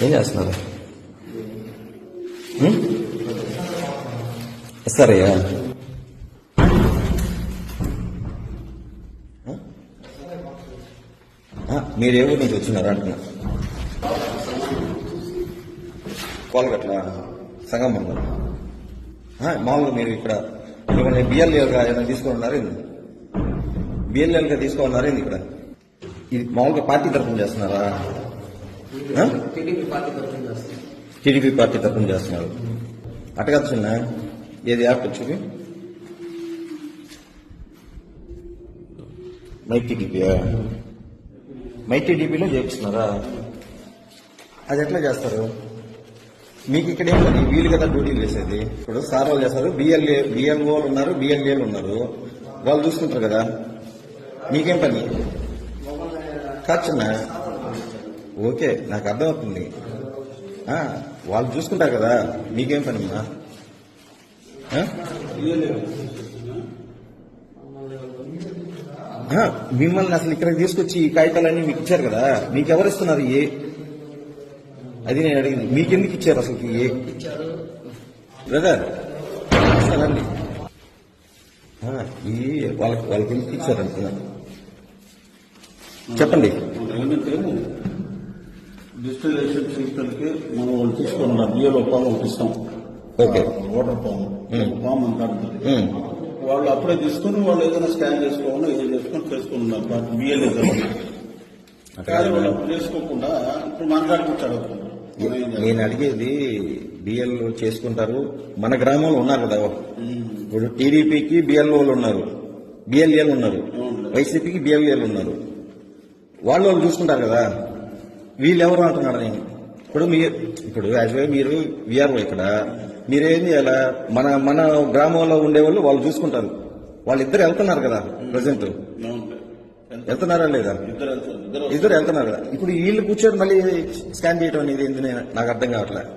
ఏం చేస్తున్నారు? ఇస్తారయ్యా? మీరు ఏ ఊరు నుంచి వచ్చినారా అంటున్నా? కోలగట్ల సంగమంగళం. మామూలుగా మీరు ఇక్కడ బిఎల్ఏలుగా ఏదైనా తీసుకున్నారా? బిఎల్ఏలుగా తీసుకోవాలన్నారా? ఇక్కడ ఇది మామూలుగా పార్టీ తరఫున చేస్తున్నారా? టీడీపీ పార్టీ తరఫున చేస్తున్నారు. అట్టగా చిన్న ఏది యాప్ వచ్చి మైటీడీపీలో చేపిస్తున్నారా? అది ఎట్లా చేస్తారు? మీకు ఇక్కడ ఏం పని? వీళ్ళు కదా డ్యూటీలు చేసేది. ఇప్పుడు సార్ వాళ్ళు చేస్తారు, బిఎల్ఓలు ఉన్నారు, బిఎల్ఏలు ఉన్నారు, వాళ్ళు చూసుకుంటారు కదా. మీకేం పని? ఖర్చున్నా ఓకే, నాకు అర్థమవుతుంది. వాళ్ళు చూసుకుంటారు కదా, మీకేం పని అమ్మా? మిమ్మల్ని అసలు ఇక్కడికి తీసుకొచ్చి ఈ కాగితాలన్నీ మీకు ఇచ్చారు కదా, మీకు ఎవరు ఇస్తున్నారు? అది నేను అడిగింది. మీకెందుకు ఇచ్చారు అసలు? బ్రదర్ అండి, వాళ్ళకి ఎందుకు ఇచ్చారు అనుకున్నాను? చెప్పండి. డిజిటల్ ఎలక్షన్ సిస్టమ్కి మనం వాళ్ళు తీసుకున్నాం. బిఏలో ఫామ్ ఒకటి ఇస్తాం. ఓకే, ఓటర్ ఫామ్ అంటారు. వాళ్ళు అప్పుడే తీసుకుని వాళ్ళు ఏదైనా స్కాన్ చేసుకోకుండా ఏం చేసుకున్నారు బిఎల్ఏ కానీ వాళ్ళు అప్పుడు చేసుకోకుండా ఇప్పుడు మాట్లాడుకుంటాడు. నేను అడిగేది బిఎల్ఓ చేసుకుంటారు, మన గ్రామంలో ఉన్నారు కదా. ఇప్పుడు టీడీపీకి బిఎల్ఓలు ఉన్నారు, బిఎల్ఏలు ఉన్నారు, వైసీపీకి బిఎల్ఏలు ఉన్నారు. వాళ్ళు చూసుకుంటారు కదా. వీళ్ళు ఎవరు అంటున్నారు? నేను ఇప్పుడు యాక్చువల్గా మీరు విఆర్ఓ ఇక్కడ, మీరేం చేయాలా? మన గ్రామంలో ఉండేవాళ్ళు వాళ్ళు చూసుకుంటారు. వాళ్ళిద్దరు వెళ్తున్నారు కదా ప్రజెంట్. వెళ్తున్నారా లేదా? ఇద్దరు వెళ్తున్నారు కదా. ఇప్పుడు వీళ్ళు కూర్చొని మళ్ళీ స్కాన్ చేయడం అనేది నాకు అర్థం కావట్లేదు.